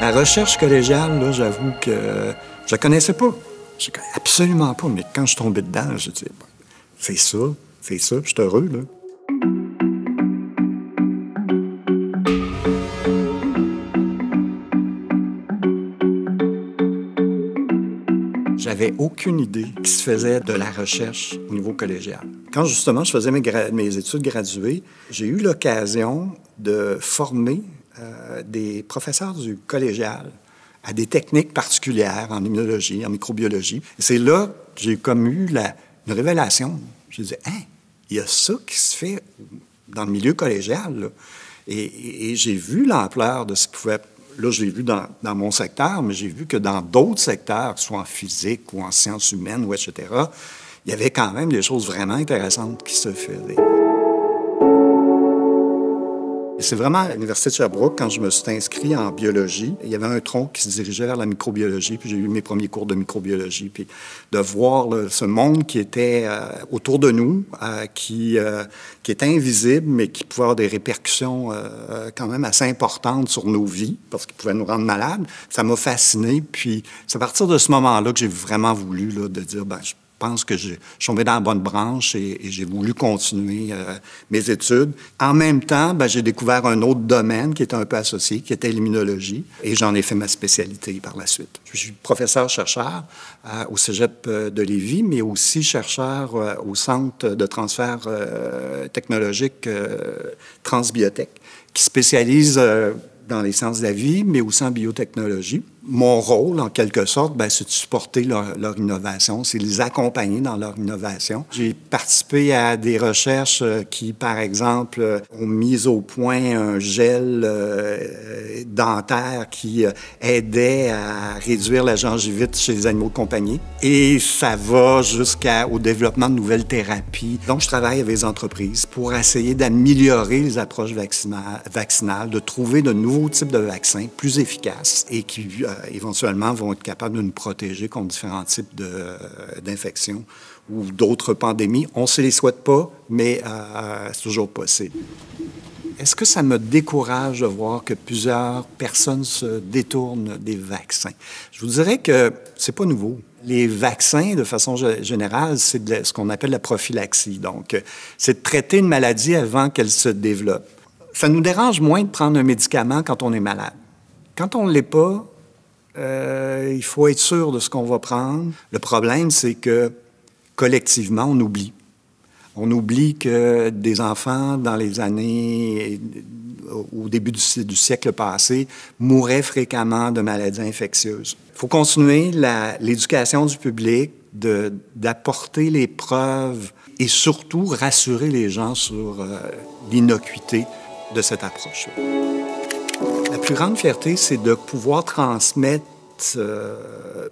La recherche collégiale, là, j'avoue que je la connaissais pas. Je la connais absolument pas, mais quand je suis tombé dedans, je dis c'est ça, puis je suis heureux, là. J'avais aucune idée qui se faisait de la recherche au niveau collégial. Quand justement je faisais mes études graduées, j'ai eu l'occasion de former des professeurs du collégial à des techniques particulières en immunologie, en microbiologie. C'est là que j'ai comme eu une révélation. Je disais, hein, il y a ça qui se fait dans le milieu collégial, là. Et j'ai vu l'ampleur de ce qui pouvait... Là, je l'ai vu dans mon secteur, mais j'ai vu que dans d'autres secteurs, que ce soit en physique ou en sciences humaines, ou etc., il y avait quand même des choses vraiment intéressantes qui se faisaient. C'est vraiment à l'Université de Sherbrooke, quand je me suis inscrit en biologie, il y avait un tronc qui se dirigeait vers la microbiologie, puis j'ai eu mes premiers cours de microbiologie, puis de voir là, ce monde qui était autour de nous, qui était invisible, mais qui pouvait avoir des répercussions quand même assez importantes sur nos vies, parce qu'il pouvait nous rendre malades, ça m'a fasciné, puis c'est à partir de ce moment-là que j'ai vraiment voulu là, de dire, ben, je pense que je suis tombé dans la bonne branche et j'ai voulu continuer mes études. En même temps, ben, j'ai découvert un autre domaine qui était un peu associé, qui était l'immunologie, et j'en ai fait ma spécialité par la suite. Je suis professeur-chercheur au Cégep de Lévis, mais aussi chercheur au Centre de transfert technologique Transbiotech, qui spécialise dans les sciences de la vie, mais aussi en biotechnologie. Mon rôle, en quelque sorte, ben, c'est de supporter leur innovation, c'est de les accompagner dans leur innovation. J'ai participé à des recherches qui, par exemple, ont mis au point un gel dentaire qui aidait à réduire la gingivite chez les animaux de compagnie. Et ça va jusqu'au développement de nouvelles thérapies. Donc, je travaille avec les entreprises pour essayer d'améliorer les approches vaccinales, de trouver de nouveaux types de vaccins plus efficaces et qui éventuellement vont être capables de nous protéger contre différents types d'infections ou d'autres pandémies. On ne se les souhaite pas, mais c'est toujours possible. Est-ce que ça me décourage de voir que plusieurs personnes se détournent des vaccins? Je vous dirais que c'est pas nouveau. Les vaccins, de façon générale, c'est ce qu'on appelle la prophylaxie. Donc, c'est de traiter une maladie avant qu'elle se développe. Ça nous dérange moins de prendre un médicament quand on est malade. Quand on ne l'est pas, il faut être sûr de ce qu'on va prendre. Le problème, c'est que collectivement, on oublie. On oublie que des enfants, dans les années, au début du siècle passé, mouraient fréquemment de maladies infectieuses. Il faut continuer l'éducation du public, d'apporter les preuves et surtout rassurer les gens sur l'innocuité de cette approche-là. La plus grande fierté, c'est de pouvoir transmettre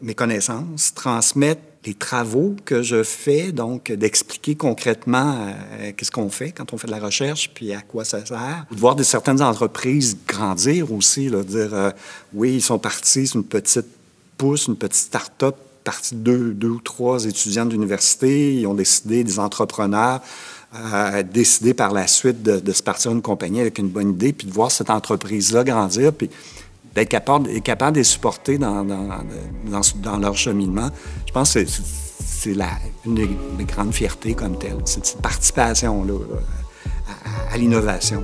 mes connaissances, transmettre les travaux que je fais, donc d'expliquer concrètement qu'est-ce qu'on fait quand on fait de la recherche, puis à quoi ça sert. De voir certaines entreprises grandir aussi, là, dire oui, ils sont partis, c'est une petite pousse, une petite start-up, partie de deux ou trois étudiants d'université, ils ont décidé, des entrepreneurs, décider par la suite de se partir d'une compagnie avec une bonne idée, puis de voir cette entreprise-là grandir, puis d'être capable de les supporter dans leur cheminement. Je pense que c'est une des grandes fiertés comme telle, c'est cette participation-là à l'innovation.